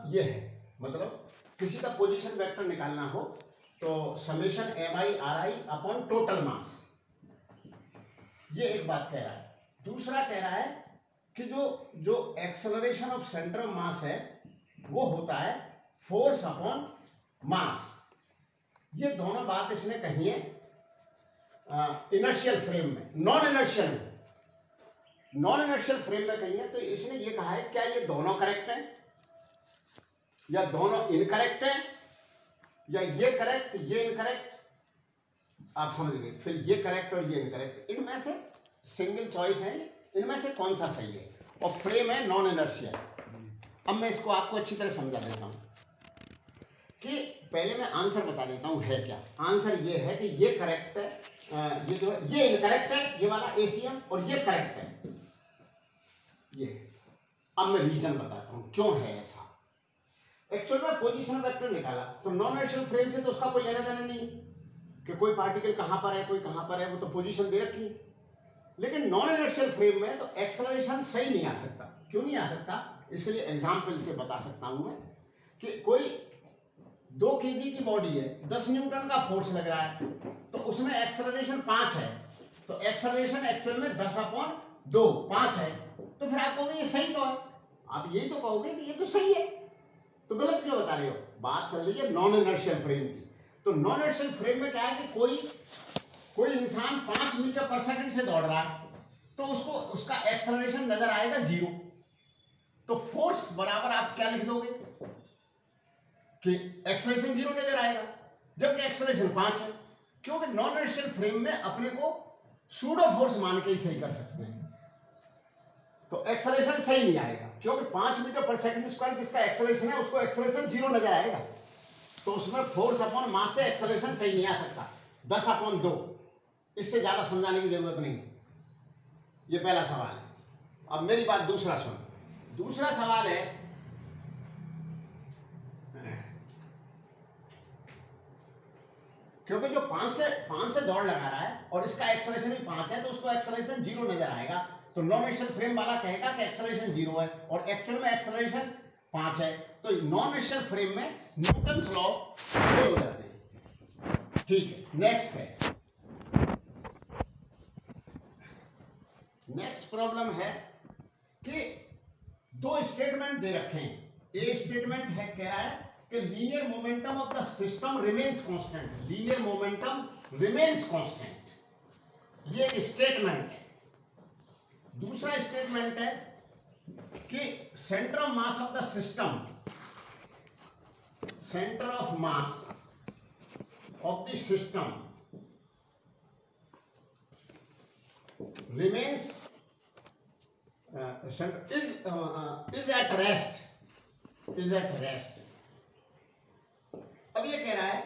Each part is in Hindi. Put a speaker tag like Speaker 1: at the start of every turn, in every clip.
Speaker 1: ये है, मतलब किसी का पोजीशन वेक्टर निकालना हो तो summation MI/RI upon total mass, ये एक बात कह रहा है। दूसरा कह रहा है कि जो acceleration of centre of mass है वो होता है फोर्स अपॉन मास। ये दोनों बात इसने कही है इनर्शियल फ्रेम में, नॉन इनर्शियल फ्रेम में कही है। तो इसने ये कहा है क्या ये दोनों करेक्ट हैं या दोनों इनकरेक्ट हैं, या ये करेक्ट ये इनकरेक्ट, आप समझ गए। फिर ये करेक्ट और ये इनकरेक्ट, इनमें से सिंगल चॉइस है, इनमें से कौन सा सही है, और फ्रेम है नॉन इनर्शियल। अब मैं इसको आपको अच्छी तरह समझा देता हूं कि पहले मैं आंसर बता देता हूं है क्या। आंसर ये है कि ये करेक्ट है, ये जो है ये इनकरेक्ट है, ये वाला ACM, और ये करेक्ट है ये। अब मैं रीजन बताता हूं क्यों है ऐसा। एक्चुअल में पोजीशन वेक्टर निकाला तो नॉन इनर्शियल फ्रेम से तो उसका कोई लेना देना नहीं कि कोई पार्टिकल कहां पर है कोई कहां पर है, वो तो पोजीशन दे रखी है। लेकिन नॉन इनर्शियल फ्रेम में तो एक्सेलरेशन सही नहीं आ सकता। क्यों नहीं आ सकता, इसके लिए एग्जांपल से बता सकता हूं मैं कि कोई 2 kg की बॉडी है, 10 न्यूटन का फोर्स लग रहा है, तो उसमें एक्सेलरेशन 5 है, तो एक्सेलरेशन एक्चुअल में 10/2 5 है। तो फिर आप कहोगे ये सही तो है, आप यही तो कहोगे कि ये तो सही है, तो गलत क्यों बता रहे हो। बात चल रही है नॉन इनर्शियल फ्रेम की। तो नॉन इनर्शियल फ्रेम में क्या है कि कोई इंसान 5 मीटर पर सेकंड से दौड़ रहा है, तो उसको उसका एक्सेलरेशन नजर आएगा 0। तो फोर्स बराबर आप क्या लिख दोगे कि एक्सेलरेशन 0 नजर आएगा, जबकि एक्सेलरेशन 5 है। क्योंकि नॉन इनर्शियल फ्रेम में अपने को सूडो फोर्स मान के ही सही कर सकते हैं, तो एक्सेलरेशन सही नहीं आएगा। क्योंकि 5 मीटर पर सेकंड स्क्वायर जिसका एक्सेलरेशन है उसको एक्सेलरेशन 0 नजर आएगा, तो उसमें फोर्स अपॉन मास से एक्सेलरेशन सही नहीं आ सकता 10/2। इससे ज्यादा समझाने की जरूरत नहीं है। ये पहला सवाल है। अब मेरी बात दूसरा सुन। दूसरा सवाल है क्योंकि जो 5 से दौड़ लगा रहा है और इसका एक्सेलरेशन भी 5 है, तो उसको एक्सेलरेशन 0 नजर आएगा। तो नॉन इनर्शियल फ्रेम वाला कहेगा कि एक्सेलरेशन 0 है और एक्चुअल में एक्सेलरेशन 5 है। तो नॉन इनर्शियल फ्रेम में न्यूटन्स लॉ फेल हो जाते हैं। ठीक है, नेक्स्ट है, नेक्स्ट प्रॉब्लम है कि 2 स्टेटमेंट दे रखे हैं। ए स्टेटमेंट है कह रहा है कि linear momentum of the system remains constant, linear momentum remains constant, ये स्टेटमेंट है। दूसरा स्टेटमेंट है कि centre of mass of the system, centre of mass of the system remains is at rest। अब ये कह रहा है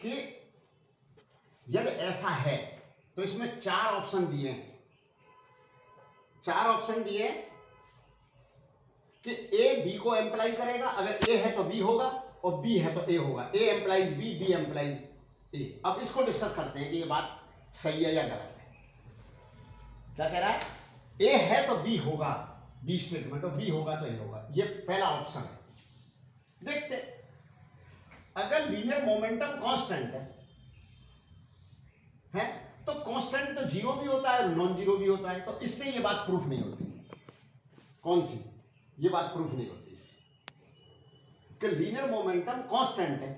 Speaker 1: कि यदि ऐसा है तो इसमें 4 ऑप्शन दिए हैं। 4 ऑप्शन दिए कि A B को एम्प्लाई करेगा, अगर A है तो B होगा और B है तो A होगा। A implies B, B implies A। अब इसको डिस्कस करते हैं कि ये बात सही है या गलत है। क्या कह रहा है, A है तो B होगा, B स्टेटमेंट, और B होगा तो A होगा। ये पहला ऑप्शन है। देखते, अगर लीनियर मोमेंटम कांस्टेंट है तो कांस्टेंट तो 0 भी होता है और नॉन 0 भी होता है, तो इससे ये बात प्रूफ नहीं होती। कौन सी, ये बात प्रूफ नहीं होती कि लीनियर मोमेंटम कांस्टेंट है।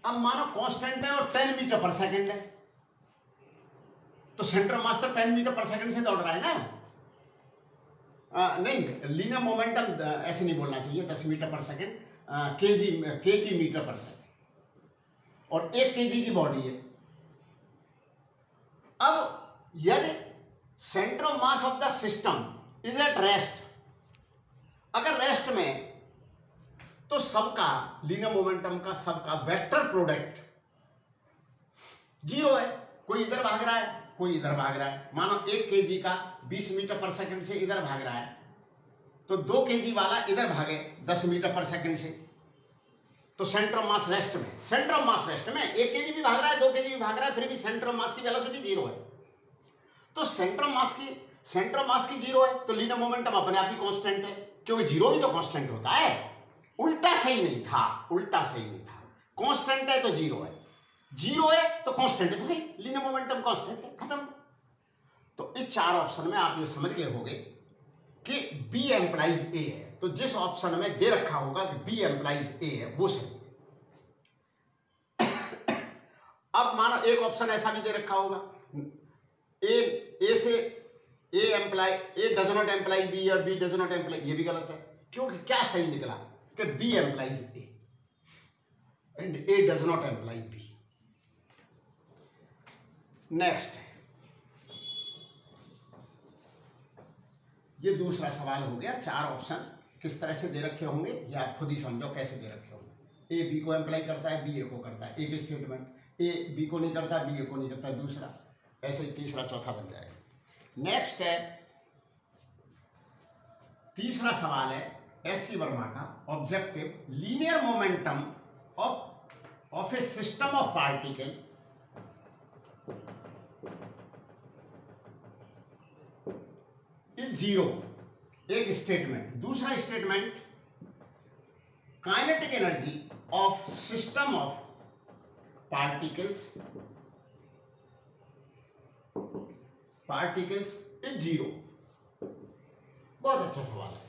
Speaker 1: अब मानो कांस्टेंट है और 10 मीटर पर सेकंड है, तो सेंटर मास तो 10 मीटर पर सेकंड से दौड़ रहा है ना। नहीं, लीनियर मोमेंटम ऐसे नहीं बोलना चाहिए, 10 मीटर पर सेकंड, केजी मीटर पर सेकंड, और 1 kg की बॉडी है। अब यदि centre of mass of the system is at rest, अगर रेस्ट में, तो सबका लीनियर मोमेंटम का सबका वेक्टर प्रोडक्ट 0 है। कोई इधर भाग रहा है, कोई इधर भाग रहा है। मानो 1 kg का 20 मीटर पर सेकंड से इधर भाग रहा है, तो 2 kg वाला इधर भागे 10 मीटर पर सेकंड से, तो सेंटर ऑफ मास रेस्ट में, सेंटर ऑफ मास रेस्ट में 1 kg भी भाग रहा है, 2 kg भी भाग रहा है, फिर भी सेंटर ऑफ मास की वेलोसिटी 0 है। तो सेंटर ऑफ मास की 0 है, तो लीनियर मोमेंटम अपने आप ही कांस्टेंट है, क्योंकि 0 भी तो कांस्टेंट होता है। उल्टा सही नहीं था, उल्टा सही नहीं था। कांस्टेंट है तो जीरो है, जीरो है तो कांस्टेंट है तो है, लीनियर मोमेंटम कांस्टेंट है, खत्म। तो इस चार ऑप्शन में आप ये समझ गए होंगे कि बी एम्प्लाइज ए है, तो जिस ऑप्शन में दे रखा होगा कि बी एम्प्लाइज ए है वो सही है। अब मानो एक ऑप्शन ऐसा भी दे रखा होगा ए से A does not employ B और बी डज नॉट एम्प्लाई, ये भी गलत है, क्योंकि क्या सही निकला कि B employs A and A does not employ B. Next, ये दूसरा सवाल हो गया। चार ऑप्शन किस तरह से दे रखे होंगे ये आप खुद ही समझो कैसे दे रखे होंगे। ए बी को एम्प्लाई करता है, बी ए को करता है, एक स्टेटमेंट, ए बी को नहीं करता, बी ए को नहीं करता, दूसरा, ऐसे ही तीसरा चौथा बन जाएगा। नेक्स्ट है, तीसरा सवाल है एस.सी. वर्मा का, objective linear momentum of A system of particle is zero, एक स्टेटमेंट। दूसरा statement, kinetic energy of system of particles is zero. बहुत अच्छा सवाल है,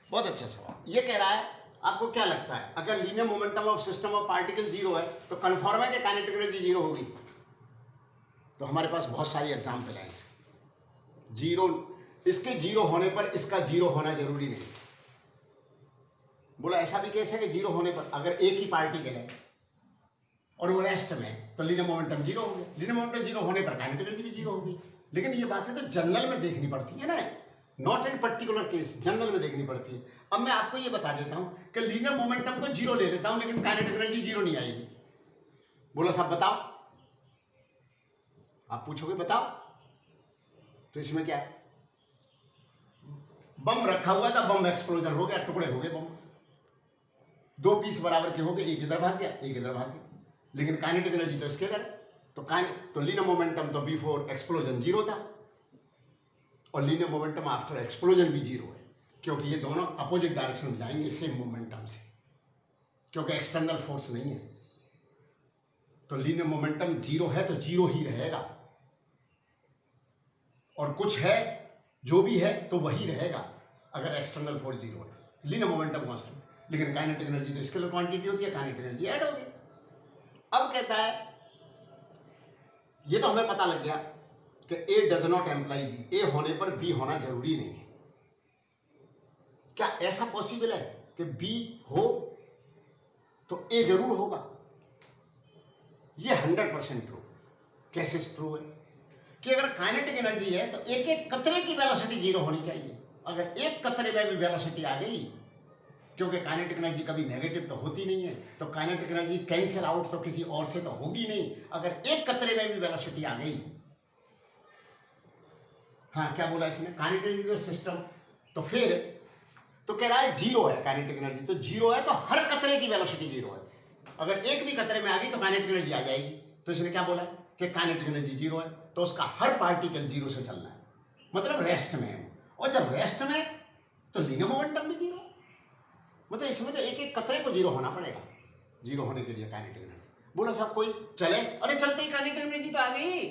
Speaker 1: बहुत अच्छा सवाल। ये कह रहा है आपको क्या लगता है अगर linear momentum of system of particle zero है तो कन्फर्म है कि काइनेटिक एनर्जी जीरो होगी? तो हमारे पास बहुत सारी एग्जाम्पल है इसकी। जीरो, इसके जीरो होने पर इसका जीरो होना जरूरी नहीं। बोला ऐसा भी केस है कि जीरो होने पर अगर एक ही पार्टिकल है और वो रेस्ट में, तो लीनियर मोमेंटम जीरो हो गया। लीनियर मोमेंटम जीरो होने पर काइनेटिक एनर्जी भी जीरो होगी। लेकिन ये बात है तो जनरल में देखनी पड़ती है ना, not in particular case, general में देखनी पड़ती है। अब मैं आपको ये बता देता हूं कि लीनियर मोमेंटम को जीरो ले लेता हूं लेकिन काइनेटिक एनर्जी जीरो नहीं आएगी। बोलो साहब बताओ, आप पूछोगे बताओ, तो इसमें क्या है? बम रखा हुआ था, बम एक्सप्लोजन हो गया, टुकड़े हो गए बम, दो पीस बराबर के हो गए, एक इधर भाग गया एक इधर भाग गया, लेकिन काइनेटिक एनर्जी तो स्केलर है। तो लीनियर मोमेंटम तो बिफोर एक्सप्लोजन जीरो था और लीनियर मोमेंटम आफ्टर एक्सप्लोजन भी जीरो है, क्योंकि ये दोनों अपोजिट डायरेक्शन में जाएंगे सेम मोमेंटम से, क्योंकि एक्सटर्नल फोर्स नहीं है। तो लीनियर मोमेंटम जीरो है तो जीरो ही रहेगा, और कुछ है जो भी है तो वही रहेगा अगर एक्सटर्नल फोर्स जीरो है। लीनियर मोमेंटम कांस्टेंट, लेकिन काइनेटिक एनर्जी तो स्केलर क्वांटिटी होती है, काइनेटिक एनर्जी ऐड हो गई। अब कहता है ये तो हमें पता लग गया कि ए डज नॉट एम्प्लाई बी, ए होने पर बी होना जरूरी नहीं है। क्या ऐसा पॉसिबल है कि बी हो तो ए जरूर होगा? ये 100% ट्रू। कैसे ट्रू है कि अगर काइनेटिक एनर्जी है तो एक एक कतरे की वेलोसिटी जीरो होनी चाहिए। अगर एक कतरे में भी वेलोसिटी आ गई, क्योंकि काइनेटिक एनर्जी कभी नेगेटिव तो होती नहीं है, तो काइनेटिक एनर्जी कैंसिल आउट तो किसी और से तो होगी नहीं। अगर एक कतरे में भी वेलोसिटी आ गई, हाँ क्या बोला इसने, काइनेटिक एनर्जी सिस्टम, तो फिर तो कह रहा है जीरो है काइनेटिक एनर्जी, तो जीरो है तो हर कतरे की वेलोसिटी जीरो है। अगर एक भी कतरे में आ गई तो काइनेटिक एनर्जी आ जाएगी। तो इसने क्या बोला कि काइनेटिक एनर्जी जीरो है तो उसका हर पार्टिकल जीरो से चलना है, मतलब रेस्ट में है। और जब रेस्ट में तो लीनियर मोमेंटम भी जीरो, मतलब इसमें तो एक एक कतरे को जीरो होना पड़ेगा जीरो होने के लिए काइनेटिक एनर्जी। बोला साहब कोई चले, अरे चलते ही काइनेटिक एनर्जी तो आ गई।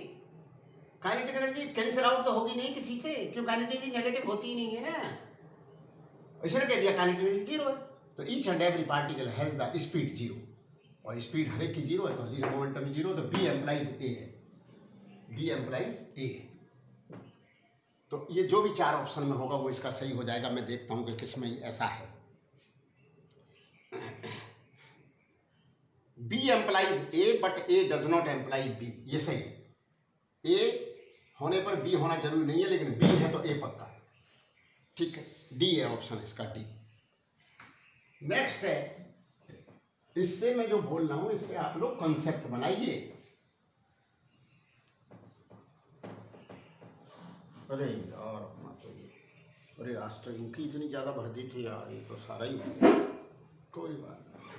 Speaker 1: काइनेटिक एनर्जी कैंसिल आउट तो होगी नहीं किसी से, क्यों काइनेटिक एनर्जी नेगेटिव होती ही नहीं है ना। इसने कह दिया काइनेटिक एनर्जी जीरो है, तो each and every particle has the speed zero, और स्पीड हर एक की जीरो है तो लीनियर मोमेंटम जीरो, तो बी एम्प्लाइज ए है, बी एम्प्लाइज ए है। तो ये जो भी चार ऑप्शन में होगा वो इसका सही हो जाएगा। मैं देखता हूं कि किसमें ऐसा है। B employs A but A does not employ B, ये सही है। ए होने पर बी होना जरूरी नहीं है, लेकिन बी है तो ए पक्का है, ठीक है, डी है ऑप्शन इसका, डी। नेक्स्ट है, इससे मैं जो बोल रहा हूं इससे आप लोग कॉन्सेप्ट बनाइए। अरे यार अपना तो ये, अरे आज तो इनकी इतनी ज्यादा भर्ती थी यार, ये तो सारा ही हो गया। कोई बात नहीं,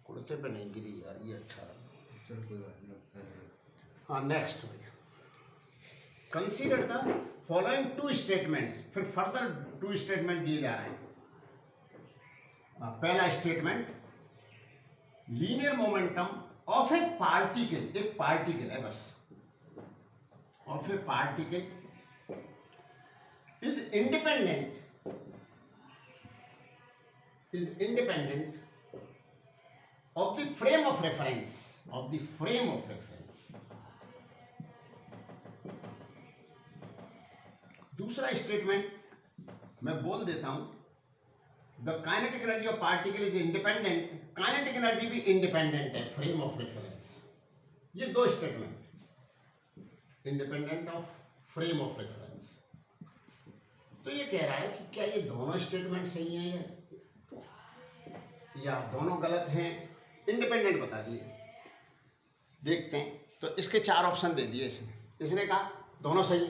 Speaker 1: कुर्ते पे नहीं गिरी यार, ये अच्छा रहा, चल कोई बात नहीं। हाँ नेक्स्ट भैया, consider the following two statements, फिर फर्दर टू स्टेटमेंट दिए जा रहे हैं। पहला statement, linear momentum of A particle, एक पार्टिकल है बस, of A particle is independent of the frame of reference, दूसरा स्टेटमेंट मैं बोल देता हूं, the kinetic energy of particle is independent, kinetic energy भी इंडिपेंडेंट है फ्रेम ऑफ रेफरेंस। ये दो statement, independent of frame of reference. तो ये कह रहा है कि क्या ये दोनों स्टेटमेंट सही हैं या दोनों गलत हैं? इंडिपेंडेंट बता दिए, देखते हैं। तो इसके चार ऑप्शन दे दिए इसने कहा दोनों सही,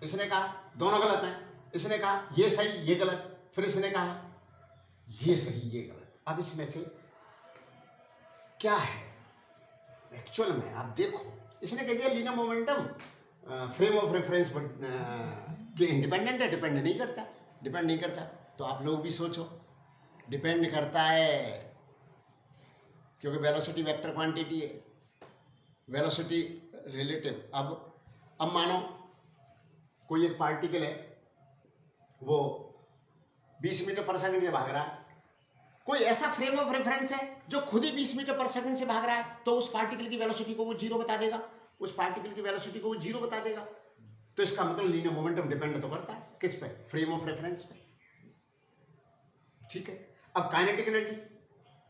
Speaker 1: इसने कहा दोनों गलत हैं, इसने कहा ये सही ये गलत, फिर इसने कहा ये सही ये गलत। अब इसमें से क्या है एक्चुअल में? आप देखो, इसने कह दिया linear momentum frame of reference कि इंडिपेंडेंट है, डिपेंड नहीं करता। तो आप लोग भी सोचो, डिपेंड करता है क्योंकि वेलोसिटी वेक्टर क्वांटिटी है, वेलोसिटी रिलेटिव। अब मानो कोई एक पार्टिकल है, वो 20 मीटर पर सेकंड से भाग रहा है, कोई ऐसा फ्रेम ऑफ रेफरेंस है जो खुद ही 20 मीटर पर सेकंड से भाग रहा है, तो उस पार्टिकल की वेलोसिटी को वो जीरो बता देगा, तो इसका मतलब लीनियर मोमेंटम डिपेंड तो करता है किस पे? फ्रेम ऑफ रेफरेंस पे। ठीक है। अब काइनेटिक एनर्जी,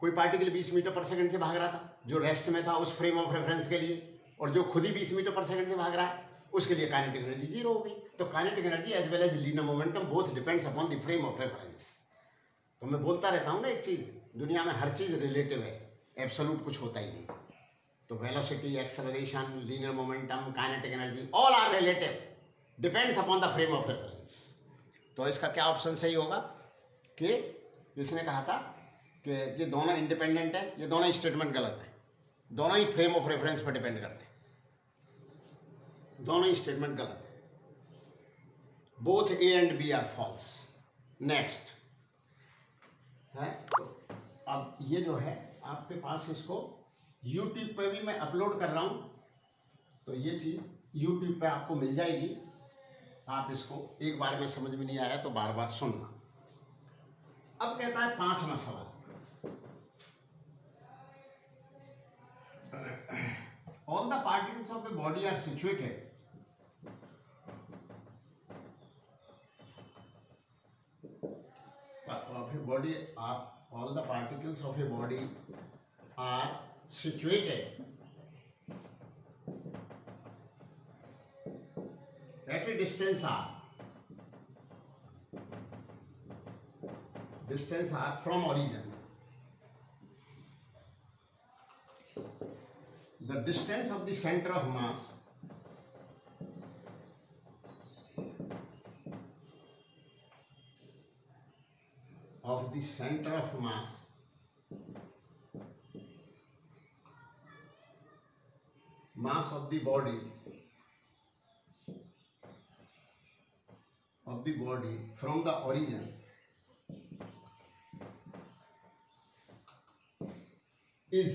Speaker 1: कोई पार्टिकल 20 मीटर पर सेकंड से भाग रहा था जो रेस्ट में था उस फ्रेम ऑफ रेफरेंस के लिए, और जो खुद ही 20 मीटर पर सेकंड से भाग रहा है उसके लिए काइनेटिक एनर्जी जीरो हो गई। तो kinetic energy as well as linear momentum both depends upon the frame of reference. तो मैं बोलता रहता हूँ ना एक चीज, दुनिया में हर चीज रिलेटिव है, एब्सोल्यूट कुछ होता ही नहीं। तो velocity, acceleration, linear momentum, kinetic energy all are relative, depends upon the frame of reference. तो इसका क्या ऑप्शन सही होगा कि इसने कहा था कि ये दोनों इंडिपेंडेंट है, ये दोनों स्टेटमेंट गलत है, दोनों ही फ्रेम ऑफ रेफरेंस पर डिपेंड करते हैं, दोनों ही स्टेटमेंट गलत है। Both A and B are false. Next है, तो अब ये जो है आपके पास, इसको यूट्यूब पे भी मैं अपलोड कर रहा हूं, तो ये चीज यूट्यूब पे आपको मिल जाएगी। आप इसको एक बार में समझ में नहीं आया तो बार बार सुनना। अब कहता है पांचवा सवाल, all the particles of a body are situated of a body are all the particles of a body are situated at a distance r from origin. The distance of the center of mass of the center of mass of the body from the origin is,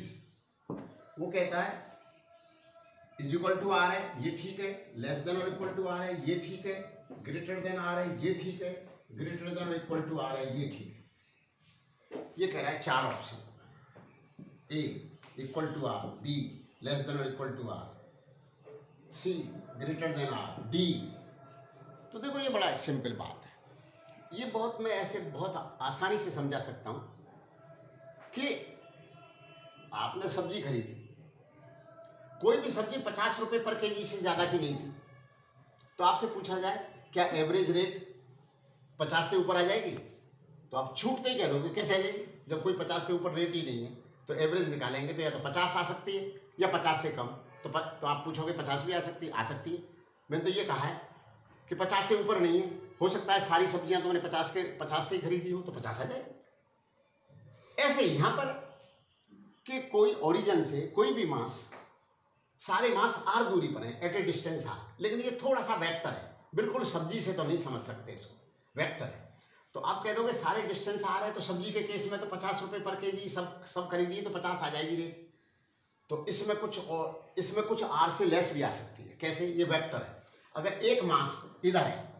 Speaker 1: वो कहता है इज इक्वल टू आर है, ये ठीक है, लेस देन और इक्वल टू आर है, ये ठीक है, ग्रेटर देन आर है, ये ठीक है, ग्रेटर देन और इक्वल टू आर है, ये ठीक है। ये कह रहा है चार option, A equal to r, B less than और equal to r, C greater than r, D. तो देखो ये बड़ा सिंपल बात है, ये बहुत मैं ऐसे बहुत आसानी से समझा सकता हूं कि आपने सब्जी खरीदी, कोई भी सब्जी 50 रुपए पर केजी से ज्यादा की नहीं थी, तो आपसे पूछा जाए क्या एवरेज रेट 50 से ऊपर आ जाएगी? तो आप छूटते ही कह दोगे कैसे आ जाएगी, जब कोई 50 से ऊपर रेट ही नहीं है। तो एवरेज निकालेंगे तो या तो 50 आ सकती है या 50 से कम। तो आप पूछोगे 50 भी आ सकती है? मैंने तो ये कहा है कि 50 से ऊपर नहीं है, हो सकता है सारी सब्जियां तुमने 50 से ही खरीदी हो तो 50 आ जाएगी। ऐसे यहां पर कि कोई ओरिजिन से कोई भी मास, सारे मास आर दूरी पर है, एट ए डिस्टेंस आर, लेकिन ये थोड़ा सा वेक्टर है, बिल्कुल सब्जी से तो नहीं समझ सकते इसको, वेक्टर है। तो आप कह दोगे सारे डिस्टेंस आ रहे हैं, तो सब्जी के केस में तो 50 रुपए पर केजी सब खरीदिए तो 50 आ जाएगी रेट। तो इसमें कुछ आर से लेस भी आ सकती है। कैसे? ये वेक्टर है। अगर एक मास इधर है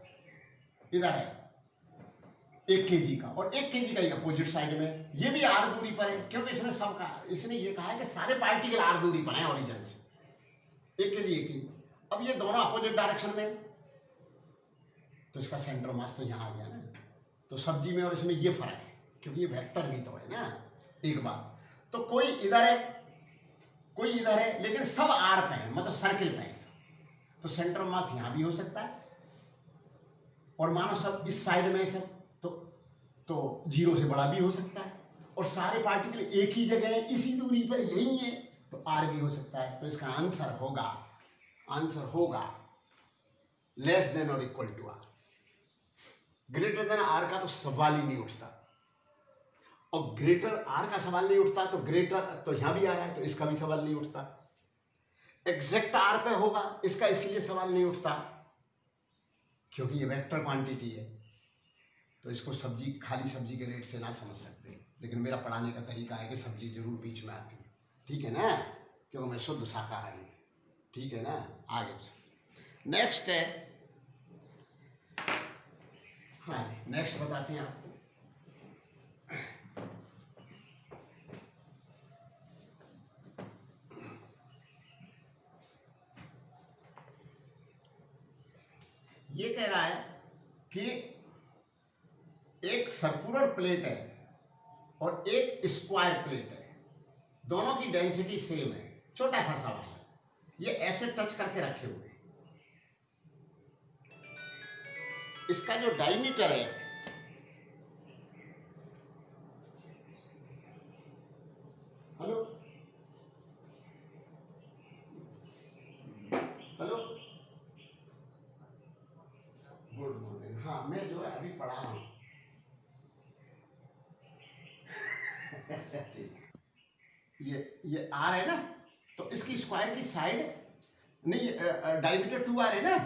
Speaker 1: 1 केजी का और 1 केजी का ही अपोजिट साइड में, ये भी आर दूरी पर है, क्योंकि इसने ये कहा है कि सारे पार्टिकल आर दूरी पर हैं ओरिजिन से, 1 केजी 1 केजी। अब ये दोनों अपोजिट डायरेक्शन में, तो इसका सेंटर मास तो यहाँ आ गया ना। तो सब्जी में और इसमें ये फर्क है, क्योंकि ये वेक्टर भी तो है ना। एक बात, तो कोई इधर है लेकिन सब आर पे है, मतलब सर्किल पे है, तो सेंटर मास यहां भी हो सकता है। और मानो सब इस साइड में सब तो 0 से बड़ा भी हो सकता है। और सारे पार्टिकल एक ही जगह है, इसी दूरी पर यही है, तो आर भी हो सकता है। तो इसका आंसर होगा लेस देन और equal to R. Greater than R का तो सवाल ही नहीं उठता, और ग्रेटर आर का सवाल नहीं उठता, तो ग्रेटर तो यहां भी आ रहा है, तो इसका भी सवाल नहीं उठता। एग्जैक्ट आर पे होगा, इसका इसलिए सवाल नहीं उठता क्योंकि ये वेक्टर क्वांटिटी है। तो इसको खाली सब्जी के रेट से ना समझ सकते, लेकिन मेरा पढ़ाने का तरीका है कि सब्जी जरूर बीच में आती है, ठीक है ना, क्योंकि मैं शुद्ध शाकाहारी, ठीक है ना। आगे नेक्स्ट है, हाँ नेक्स्ट बताते हैं आपको। ये कह रहा है कि एक सर्कुलर प्लेट है और एक स्क्वायर प्लेट है, दोनों की डेंसिटी सेम है। छोटा सा सवाल है, ये ऐसे टच करके रखे हुए हैं। इसका जो डायमीटर है, हेलो, गुड मॉर्निंग। हाँ मैं जो है अभी पढ़ा रहा हूँ। ये आर है ना, तो इसकी स्क्वायर की साइड नहीं, डायमीटर 2r है ना,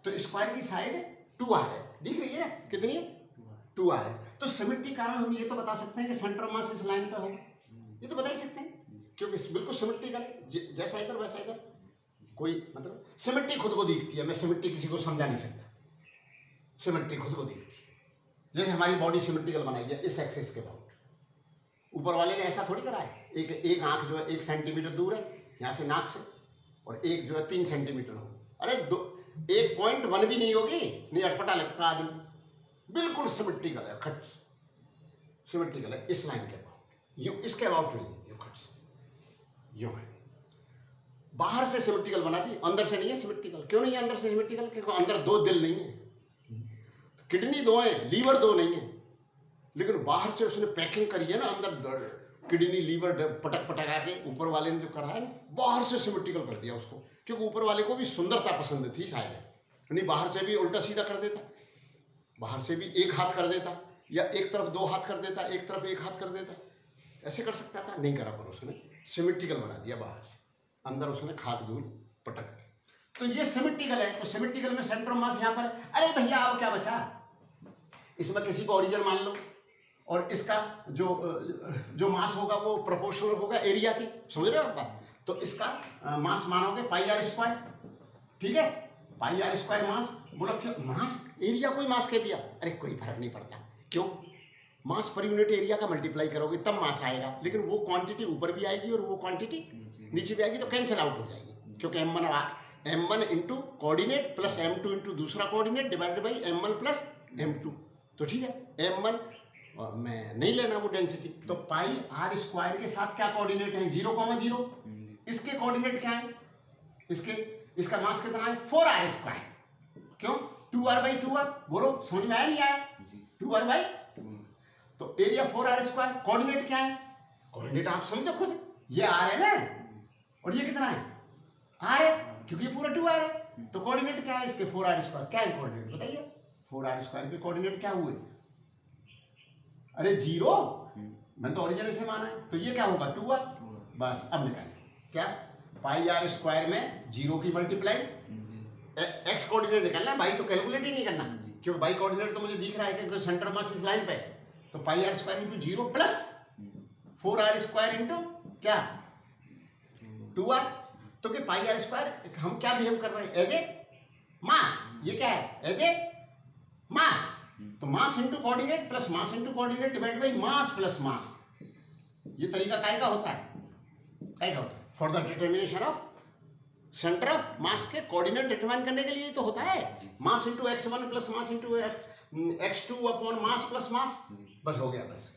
Speaker 1: तो स्क्वायर की साइड 2r है, दिख रही है कितनी है? 2r है। तो सिमेट्री कारण हम ये तो बता सकते हैं कि सेंटर मास इस लाइन पे होगा, ये तो बता ही सकते हैं, क्योंकि बिल्कुल सिमेट्रिकल है, जैसा इधर वैसा इधर। कोई मतलब सिमेट्री खुद को दिखती है, मैं सिमेट्री किसी को समझा नहीं सकता, सिमेट्री खुद को दिखती है। जैसे हमारी बॉडी सिमेट्रिकल बनाई है इस एक्सिस के अबाउट, ऊपर वाले ने ऐसा थोड़ी करा है। एक आंख जो है 1 सेंटीमीटर दूर है यहाँ से नाक से, और एक जो है 3 सेंटीमीटर हो, अरे 1.1 भी नहीं होगी, नहीं अटपटा लगता आदमी। बिल्कुल सिमेट्रिकल है, खट सिमेट्रिकल है इस लाइन के अबाउट, यूं इसके अबाउट नहीं है, खट यूं है। बाहर से सिमेट्रिकल बना दी, अंदर से नहीं है सिमेट्रिकल। क्यों नहीं है अंदर से सिमेट्रिकल? क्योंकि अंदर 2 दिल नहीं है, किडनी 2 है, लीवर 2 नहीं है, लेकिन बाहर से उसने पैकिंग करी है ना, अंदर किडनी लीवर पटक पटका के ऊपर वाले ने जो करा है ना, बाहर से सिमेट्रिकल कर दिया उसको, क्योंकि ऊपर वाले को भी सुंदरता पसंद थी शायद, नहीं बाहर से भी उल्टा सीधा कर देता, बाहर से भी एक हाथ कर देता, या एक तरफ 2 हाथ कर देता, एक तरफ 1 हाथ कर देता, ऐसे कर सकता था, नहीं करा, पर उसने सिमेट्रिकल बना दिया बाहर से, अंदर उसने खाक धूल पटक। तो ये सिमेट्रिकल है, तो सिमेट्रिकल में सेंटर मास यहाँ पर। अरे भैया अब क्या बचा, इसमें किसी को ओरिजिन मान लो, और इसका जो मास होगा वो प्रोपोर्शनल होगा एरिया की, समझ रहे हो आप बात? तो इसका मास मानोगे πr², ठीक है, πr² मास। बोला क्यों मास, एरिया कोई मास कह दिया? अरे कोई फर्क नहीं पड़ता, क्यों? मास पर यूनिट एरिया का मल्टीप्लाई करोगे तब मास आएगा, लेकिन वो क्वांटिटी ऊपर भी आएगी और वो क्वांटिटी नीचे भी आएगी, तो कैंसिल आउट हो जाएगी, क्योंकि m1 into coordinate plus m2 into दूसरा coordinate divided by m1 plus m2, तो ठीक है। m1 मैं नहीं लेना वो डेंसिटी, तो πr² के साथ क्या कोऑर्डिनेट है? 0,0। इसके कोऑर्डिनेट क्या है? इसका मास कितना है? 4r²। क्यों? 2r/2r। बोलो समझ में आया नहीं आया? 2r/2, तो एरिया 4r²। कोऑर्डिनेट क्या है? कोऑर्डिनेट आप समझो खुद, ये r है ना, और ये कितना है? r है, क्योंकि ये पूरा 2r है। तो कोऑर्डिनेट क्या है इसके? 4r²। क्या है कोऑर्डिनेट बताइए? 4r² के कोऑर्डिनेट क्या हुए? अरे 0, मैंने तो ओरिजिन से माना है, तो ये क्या होगा? 2r। बस अब निकालें क्या, πr² में 0 की मल्टीप्लाई, x कोऑर्डिनेट निकालना है भाई, तो कैलकुलेट ही नहीं करना, क्योंकि बाई कोऑर्डिनेट तो मुझे दिख रहा है कि सेंटर ऑफ मास इस लाइन पे, तो pi r square into 0 plus 4r square into क्या 2r। तो कि पाई आर स्क्वायर हम क्या बिहेव कर रहे हैं, एज ए मास। ये क्या है, एज ए मास। तो mass into coordinate plus mass into coordinate divide by mass plus mass. ये तरीका काय का होता है, काय का होता है, for the determination of centre of mass के कोऑर्डिनेट डिटरमाइन करने के लिए तो होता है। Mass into x1 plus mass into x2 upon mass plus mass, बस हो गया बस।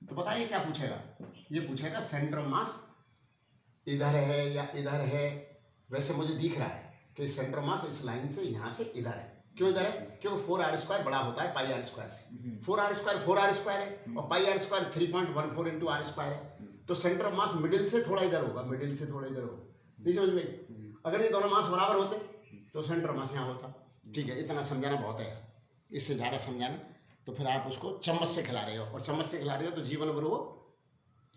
Speaker 1: तो बताइए क्या पूछेगा, ये पूछेगा सेंटर ऑफ मास इधर है या इधर है। वैसे मुझे दिख रहा है कि सेंटर ऑफ मास इस लाइन से यहां से इधर है। क्यों इधर है, क्योंकि 4r स्क्वायर बड़ा होता है पाई आर स्क्वायर से। 4r स्क्वायर है और pi r square 3.14 into r square है। तो सेंटर ऑफ मास मिडिल से थोड़ा इधर होगा, मिडिल से थोड़ा इधर होगा। नहीं समझ में, अगर ये दोनों मास बराबर होते तो सेंटर ऑफ मास यहाँ होता। ठीक है, इतना समझाना बहुत है यार, इससे ज़्यादा समझाना तो फिर आप उसको चम्मच से खिला रहे हो, और चम्मच से खिला रहे हो तो जीवन भर वो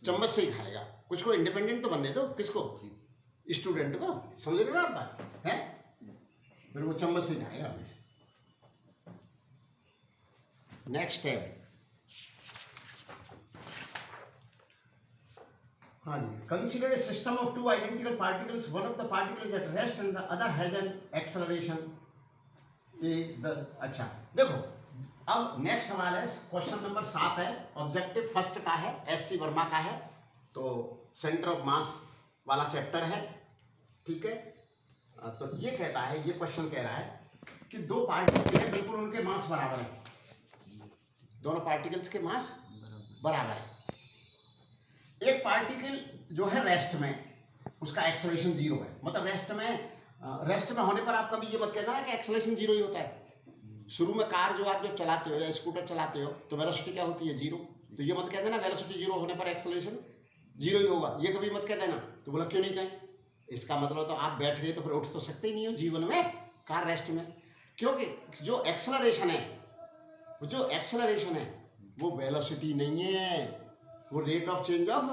Speaker 1: चम्मच से ही खाएगा। कुछ को इंडिपेंडेंट तो बनने दो, किसको, स्टूडेंट को। समझ रहे हो आप बात है, फिर वो चम्मच से खाएगा हमेशा। नेक्स्ट है, हाँ जी, consider a system of two identical particles, one of the particle at rest and the other has an acceleration. अच्छा देखो, अब नेक्स्ट सवाल है, क्वेश्चन नंबर 7 है, ऑब्जेक्टिव फर्स्ट का है, एससी वर्मा का है। तो सेंटर ऑफ मास वाला चैप्टर है, ठीक है। तो ये कहता है, ये क्वेश्चन कह रहा है कि दो पार्टिकल हैं, बिल्कुल उनके मास बराबर है, दोनों पार्टिकल्स के मास बराबर है। एक पार्टिकल जो है रेस्ट में, उसका एक्सेलरेशन 0 है। मतलब रेस्ट में होने पर आप कभी ये मत कहना कि एक्सेलरेशन 0 ही होता है। शुरू में कार जो आप जब चलाते हो या स्कूटर चलाते हो तो वेलोसिटी क्या होती है, 0। तो ये मत कह देना वेलोसिटी 0 होने पर एक्सेलरेशन 0 ही होगा, ये कभी मत कह देना। तो बोला क्यों नहीं कहें, इसका मतलब तो आप बैठ गए तो फिर उठ तो सकते ही नहीं हो जीवन में, कार रेस्ट में। क्योंकि जो एक्सेलरेशन है वो वेलोसिटी नहीं है, वो rate of change of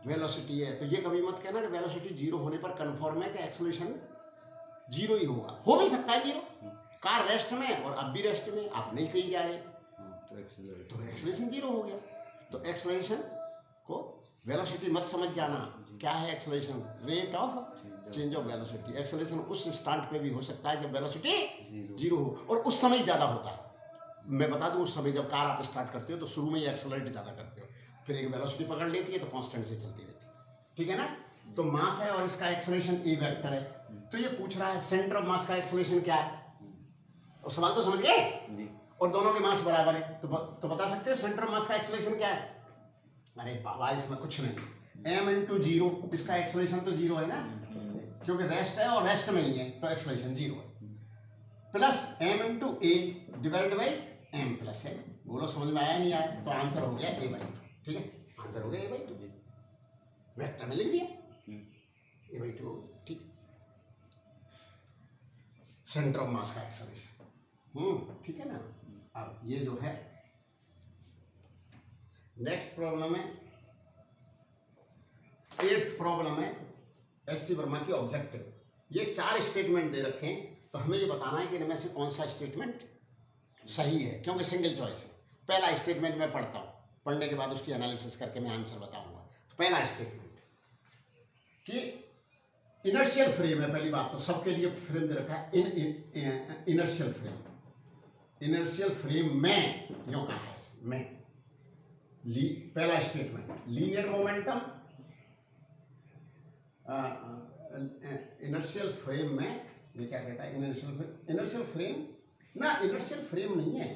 Speaker 1: velocity है। तो ये कभी मत कहना कि वेलोसिटी 0 होने पर कन्फर्म है कि एक्सेलरेशन 0 ही होगा। हो भी सकता है 0, कार रेस्ट में और अब भी रेस्ट में, आप नहीं कहीं जा रहे तो एक्सेलरेशन 0 हो गया। तो एक्सेलरेशन को वेलोसिटी मत समझ जाना। क्या है acceleration, rate of change of velocity. Acceleration उस इंस्टेंट पे भी हो सकता है जब वेलोसिटी 0 हो, और उस समय ज़्यादा होता है। मैं बता दूं, उस समय जब कार आप स्टार्ट करते हो तो शुरू में ही एक्सेलरेट ज़्यादा करते हो, फिर एक वेलोसिटी पकड़ लेती है तो कांस्टेंट से चलती रहती है, ठीक है ना। तो मास है और इसका एक्सेलरेशन ए वेक्टर है। तो ये पूछ रहा है सेंटर ऑफ मास का एक्सेलरेशन क्या है, और सवाल तो समझ गए, और दोनों के मास बराबर है। तो बता सकते हो सेंटर ऑफ मास का एक्सेलरेशन क्या है। अरे बाबा, इसमें कुछ नहीं, m इंटू 0, इसका एक्सेलरेशन तो 0 है ना, क्योंकि रेस्ट है और रेस्ट में ही है तो एक्सेलरेशन 0 है, plus m into A divide by m plus है। बोलो समझ में आया नहीं आया, तो आंसर हो गया a/2, ठीक है, आंसर हो गया a/2, वेक्टर में लिख दिया a/2, ठीक। सेंटर ऑफ मास का एक्सेलरेशन, ठीक है ना। अब ये जो है नेक्स्ट प्रॉब्लम है, 8th प्रॉब्लम है एससी वर्मा की ऑब्जेक्टिव। ये 4 स्टेटमेंट दे रखे हैं, तो हमें ये बताना है कि इनमें से कौन सा स्टेटमेंट सही है, क्योंकि सिंगल चॉइस है। पहला स्टेटमेंट मैं पढ़ता हूँ, पढ़ने के बाद उसकी एनालिसिस करके मैं आंसर बताऊंगा। तो पहला स्टेटमेंट कि इनर्शियल फ्रेम है, पहली बात तो सबके लिए फ्रेम दे रखा है, इनर्शियल फ्रेम में यूं कहा है, में पहला statement linear momentum, inertial frame में, ये क्या कहता है, इनर्शियल फ्रेम ना, इनर्शियल फ्रेम नहीं है,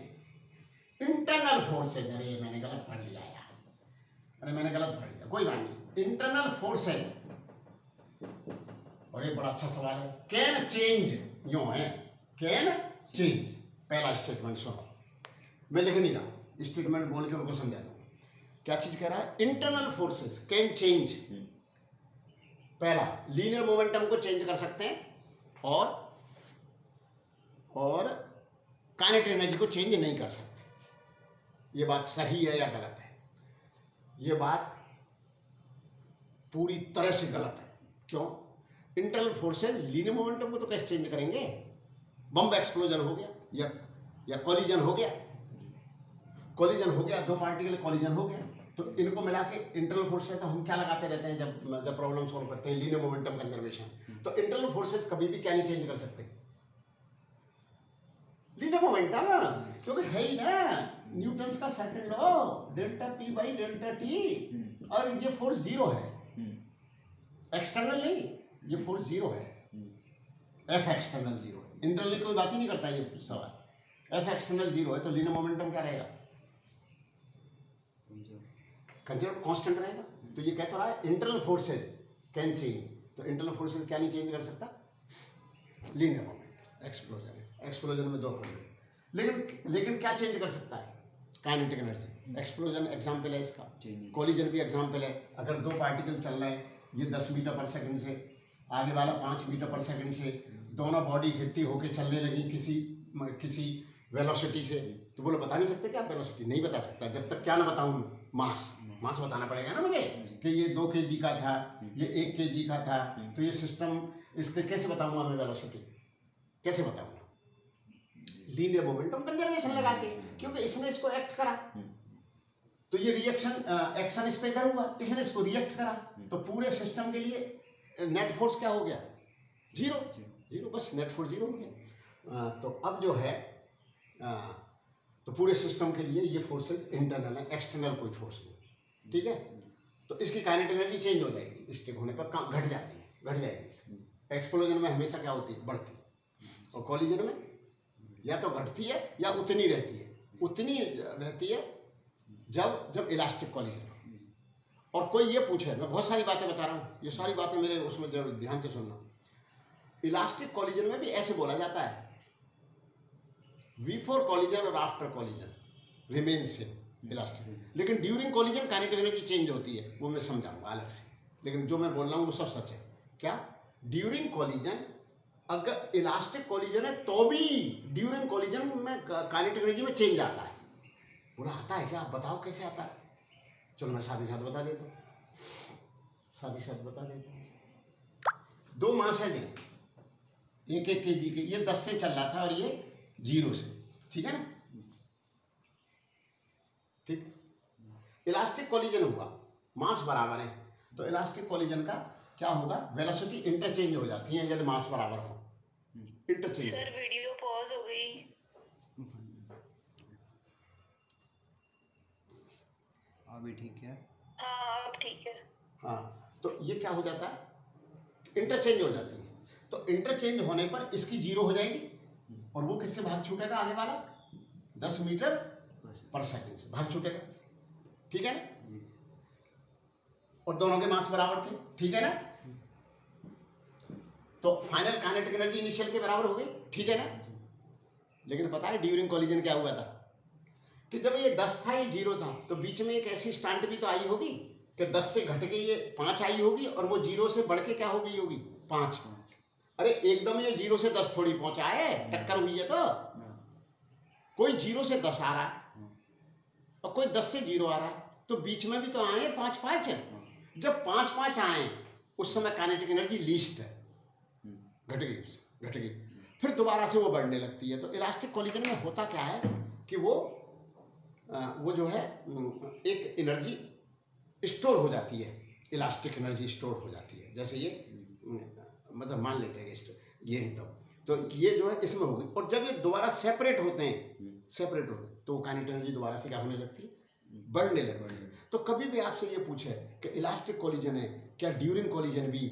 Speaker 1: इंटरनल फोर्सेज। अरे मैंने गलत पढ़ लिया यार, कोई बात नहीं, इंटरनल फोर्सेज। और ये बड़ा अच्छा सवाल है, कैन चेंज, यूं है, कैन चेंज। पहला स्टेटमेंट सुनो, मैं लिख नहीं रहा, स्टेटमेंट बोल के उनको समझा दूंगा क्या चीज कह रहा है। इंटरनल फोर्सेस कैन चेंज, पहला लीनियर मोमेंटम को चेंज कर सकते हैं, और काइनेटिक एनर्जी को चेंज नहीं कर सकते। ये बात सही है या गलत है? ये बात पूरी तरह से गलत है। क्यों? इंटरनल फोर्सेस लीनियर मोमेंटम को तो कैसे चेंज करेंगे, बम एक्सप्लोजन हो गया या या कॉलिजन हो गया, कॉलिजन हो गया, दो पार्टिकल कॉलिजन हो गया, तो इनको मिला के इंटरनल फोर्स है। तो हम क्या लगाते रहते हैं जब प्रॉब्लम सॉल्व करते हैं, लीनियर मोमेंटम कंजर्वेशन। तो इंटरनल फोर्सेस कभी भी क्या नहीं चेंज कर सकते, लीनियर मोमेंटम, क्योंकि है ही ना न्यूटन का second law, delta P by delta T, और ये फोर्स जीरो है, एक्सटर्नल नहीं, ये फोर्स जीरो है, एफ एक्सटर्नल जीरो, इंटरनल कोई बात ही नहीं करता ये सवाल, एफ एक्सटर्नल जीरो है, तो लीनियर मोमेंटम क्या रहेगा, कंजर्व कांस्टेंट रहेगा। तो ये कहता रहा है इंटरनल फोर्सेज कैन चेंज, तो इंटरनल फोर्सेज क्या नहीं चेंज कर सकता, लीनियर मोमेंट। एक्सप्लोजन है, एक्सप्लोजन में दो पॉइंट, लेकिन क्या चेंज कर सकता है, काइनेटिक एनर्जी। एक्सप्लोजन एग्जांपल है इसका, कॉलिजन भी एग्जांपल है। अगर दो पार्टिकल चल रहे हैं, ये 10 मीटर पर सेकंड से, आगे वाला 5 मीटर पर सेकंड से, दोनों बॉडी इकट्ठी होकर चलने लगी किसी वेलोसिटी से, तो बोलो बता नहीं सकते क्या वेलोसिटी, नहीं बता सकता जब तक क्या ना बताऊं, मास बताना पड़ेगा ना मुझे कि ये 2 kg का था, ये 1 kg का था, तो ये सिस्टम, इसके कैसे बताऊंगा मैं वेलोसिटी, कैसे बताऊंगा, लीनियर मोमेंटम कंजर्वेशन लगा के, क्योंकि इसने इसको एक्ट करा, तो ये रिएक्शन एक्शन इस पे इधर हुआ, इसने इसको रिएक्ट करा, तो पूरे सिस्टम के लिए नेट फोर्स क्या हो गया, जीरो, बस नेट फोर्स जीरो हो गया। तो अब जो है तो पूरे सिस्टम के लिए ये फोर्सेज इंटरनल है, एक्सटर्नल कोई फोर्स नहीं, ठीक है। तो इसकी काइनेटिक एनर्जी चेंज हो जाएगी, स्टिक होने पर घट जाएगी। एक्सप्लोजन में हमेशा क्या होती है, बढ़ती, और कॉलिजन में या तो घटती है या उतनी रहती है जब इलास्टिक कॉलिजन। और कोई ये पूछे, मैं बहुत सारी बातें बता रहा हूँ, ये सारी बातें मेरे उसमें जरूर ध्यान से सुनना। इलास्टिक कॉलिजन में भी ऐसे बोला जाता है, बिफोर कॉलिजन और after collision remain same elastic, लेकिन during collision kinetic energy change होती है, वो मैं समझाऊंगा अलग से, लेकिन जो मैं बोल रहा हूँ वो सब सच है। क्या, ड्यूरिंग कॉलिजन अगर इलास्टिक कॉलिजन है तो भी ड्यूरिंग कॉलिजन में काइनेटिक एनर्जी में चेंज आता है। बोला आता है क्या, आप बताओ कैसे आता है। चलो मैं साथ बता देता हूँ, दो मास है जी, 1 kg के, ये 10 से चल रहा था और ये 0 से, ठीक है ना, ठीक। इलास्टिक कॉलिजन हुआ, मास बराबर है, तो इलास्टिक कॉलिजन का क्या होगा, वेलोसिटी इंटरचेंज हो जाती है यदि मास बराबर हो, इंटरचेंज।
Speaker 2: सर वीडियो पॉज हो गई।
Speaker 3: अभी ठीक है,
Speaker 2: हाँ अब ठीक है।
Speaker 1: हाँ, तो ये क्या हो जाता है, इंटरचेंज हो जाती है, तो इंटरचेंज होने पर इसकी 0 हो जाएगी, और वो किससे भाग छूटेगा, आने वाला 10 मीटर पर सेकंड से भाग छूटेगा, ठीक है ना, और दोनों के मास बराबर थे, ठीक है ना, तो फाइनल काइनेटिक एनर्जी इनिशियल के बराबर हो गई, ठीक है ना। लेकिन पता है ड्यूरिंग कॉलिजन क्या हुआ था, कि जब ये 10 था, ये 0 था, तो बीच में एक ऐसी स्टंट भी तो आई होगी कि 10 से घट के ये 5 आई होगी, और वो 0 से बढ़ के क्या हो गई होगी, 5। अरे एकदम ये 0 से 10 थोड़ी पहुंचा है, टक्कर हुई है, तो कोई 0 से 10 आ रहा है और कोई 10 से 0 आ रहा है, तो बीच में भी तो आए 5-5 है। जब 5-5 आए उस समय काइनेटिक एनर्जी लीस्ट है, घट गई, फिर दोबारा से वो बढ़ने लगती है। तो इलास्टिक कॉलिजन में होता क्या है कि वो जो है एक एनर्जी स्टोर हो जाती है, इलास्टिक एनर्जी स्टोर हो जाती है, जैसे ये मतलब मान लेते हैं ये ही, तो ये जो है इसमें होगी, और जब ये दोबारा सेपरेट होते हैं तो काइनेटिक एनर्जी दोबारा से क्या होने लगती है, बढ़ने लगती है। तो कभी भी आपसे ये पूछे कि इलास्टिक कॉलिजन है, क्या ड्यूरिंग कॉलिजन भी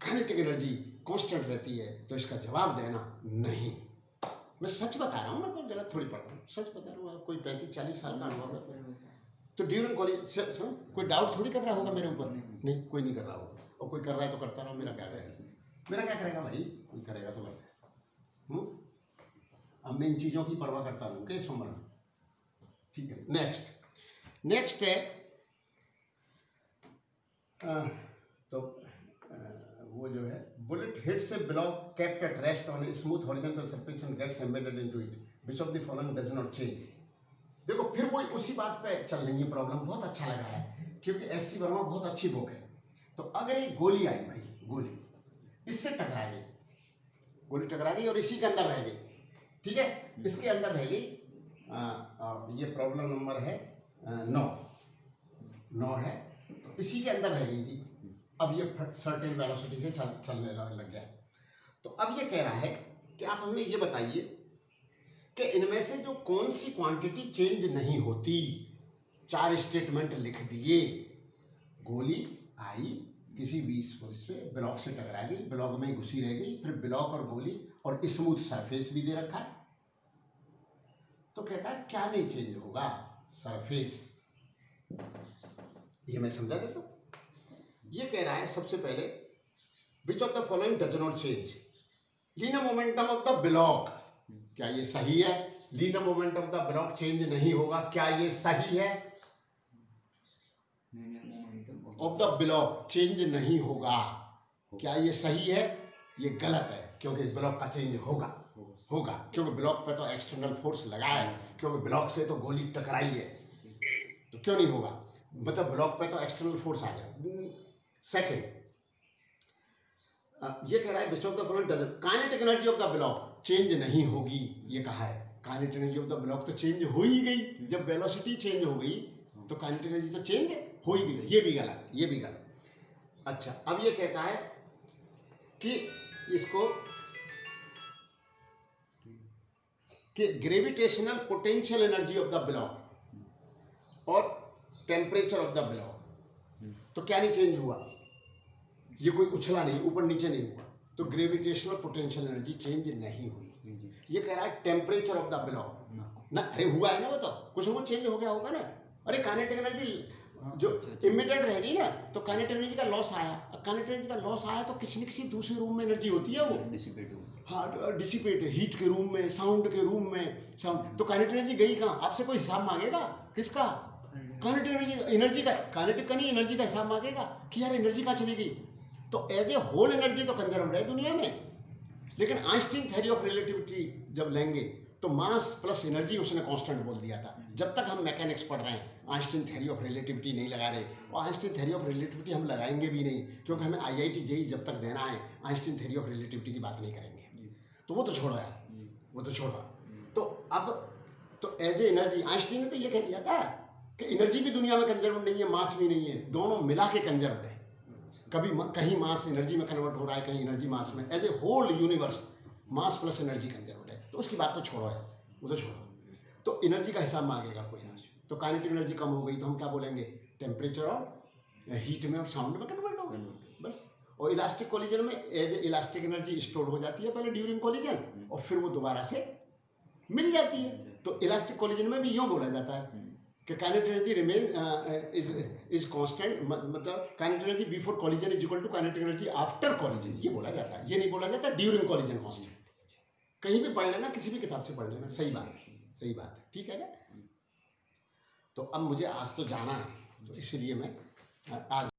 Speaker 1: काइनेटिक एनर्जी कांस्टेंट रहती है, तो इसका जवाब देना नहीं। मैं सच बता रहा हूँ, मैं कोई गलत थोड़ी पढ़ता हूँ, सच बता रहा हूँ। कोई 35-40 साल का अनुभव है, तो ड्यूरिंग कॉलेज कोई डाउट थोड़ी कर रहा होगा मेरे ऊपर, नहीं कोई नहीं कर रहा होगा, और कोई कर रहा है तो करता रहो, मेरा क्या करेगा भाई, कोई करेगा तो करता है। अब मैं इन चीज़ों की परवाह करता हूँ कि सुमरण, ठीक है। नेक्स्ट है तो वो जो है, bullet hits a block kept at rest on a smooth horizontal surface and gets embedded into it, which of the following does not change. देखो फिर वो उसी बात पे चल रही है प्रॉब्लम, बहुत अच्छा लगा है, क्योंकि एस.सी. वर्मा बहुत अच्छी बुक है। तो अगर एक गोली आई भाई, गोली इससे टकरा गई और इसी के अंदर रह गई, ठीक है, इसके अंदर रहेगी ये प्रॉब्लम नंबर है 9 है, तो इसी के अंदर रहेगी जी। अब ये सर्टेन वेलोसिटी से चलने लग गया। तो अब ये कह रहा है कि आप हमें ये बताइए कि इनमें से जो कौन सी क्वांटिटी चेंज नहीं होती। 4 स्टेटमेंट लिख दिए। गोली आई किसी भी फोर्स से ब्लॉक से टकरा गई, ब्लॉक में घुसी रह गई, फिर ब्लॉक और गोली और स्मूथ सरफेस भी दे रखा है। तो कहता है क्या नहीं चेंज होगा? सरफेस। ये मैं समझा देता हूं। ये कह रहा है सबसे पहले which of the following does not change? Linear momentum of the block, क्या ये सही है? Linear momentum of the block change नहीं होगा, क्या ये सही है? ऑफ द ब्लॉक चेंज नहीं होगा, क्या ये सही है? ये गलत है, क्योंकि ब्लॉक का चेंज होगा, क्योंकि ब्लॉक पे तो एक्सटर्नल फोर्स लगा है, क्योंकि ब्लॉक से तो गोली टकराई है, तो क्यों नहीं होगा? मतलब ब्लॉक पे तो एक्सटर्नल फोर्स आ गया। सेकंड, ये कह रहा है which of the following doesn't, kinetic energy of the block change नहीं होगी। ये कहा है kinetic energy of the block तो चेंज हो ही गई, जब वेलोसिटी चेंज हो गई तो काइनेटिक एनर्जी तो चेंज हो ही गई। ये भी गलत है, ये भी गलत। अच्छा, अब ये कहता है कि इसको कि gravitational potential energy of the block और टेम्परेचर ऑफ द ब्लॉक, तो क्या नहीं चेंज हुआ? ये कोई उछला नहीं, ऊपर नीचे नहीं हुआ, तो ग्रेविटेशनल पोटेंशियल एनर्जी चेंज नहीं हुई। ये कह रहा है टेम्परेचर ऑफ द ब्लॉक ना, अरे हुआ है ना, वो तो कुछ वो चेंज हो गया होगा ना। अरे काइनेटिक एनर्जी जो इमिटेड रहेगी ना, तो काइनेटिक एनर्जी का लॉस आया, काइनेटिक एनर्जी का लॉस आया तो किसी न किसी दूसरे रूम में एनर्जी होती है, वो हाँ डिसिपेट, हीट के रूम में, साउंड के रूम में, साउंड, तो काइनेटिक एनर्जी गई कहाँ? आपसे कोई हिसाब मांगेगा? किसका? काइनेटिक एनर्जी का, काइनेटिक का नहीं, एनर्जी का हिसाब मांगेगा कि यार एनर्जी कहाँ चली गई। तो एज ए होल एनर्जी तो कंजर्व्ड है दुनिया में, लेकिन आइंस्टीन थ्योरी ऑफ रिलेटिविटी जब लेंगे तो मास प्लस एनर्जी उसने कांस्टेंट बोल दिया था। जब तक हम मैकेनिक्स पढ़ रहे हैं आइंस्टीन थ्योरी ऑफ रिलेटिविटी नहीं लगा रहे, और आइंस्टीन थ्योरी ऑफ रिलेटिविटी हम लगाएंगे भी नहीं, क्योंकि हमें आईआईटी जेईई जब तक देना है आइंस्टीन थ्योरी ऑफ रिलेटिविटी की बात नहीं करेंगे। तो वो तो छोड़ो यार, वो तो छोड़ो। तो अब तो एज ए एनर्जी आइंस्टीन ने तो ये कह दिया था कि एनर्जी भी दुनिया में कंजर्व नहीं है, मास भी नहीं है, दोनों मिला के कंजर्व है। कभी कहीं मास एनर्जी में कन्वर्ट हो रहा है, कहीं एनर्जी मास में, as a whole universe mass plus energy conserved है। तो उसकी बात तो छोड़ो यार, वो तो छोड़ो। तो एनर्जी का हिसाब मांगेगा कोई आज, तो काइनेटिक एनर्जी कम हो गई तो हम क्या बोलेंगे? टेम्परेचर और हीट में और साउंड में कन्वर्ट हो गई, बस। और इलास्टिक कोलिजन में एज इलास्टिक एनर्जी स्टोर हो जाती है पहले ड्यूरिंग कोलिजन, और फिर वो दोबारा से मिल जाती है। तो इलास्टिक कोलिजन में भी यूँ बोला जाता है कि kinetic energy remain is constant, मतलब kinetic energy before collision is equal to kinetic energy after collision, ये बोला जाता है। ये नहीं बोला जाता ड्यूरिंग कोलिजन कांस्टेंट। कहीं भी पढ़ लेना, किसी भी किताब से पढ़ लेना, सही बात है, सही बात है, ठीक है ना। तो अब मुझे आज तो जाना है, तो इसलिए मैं आज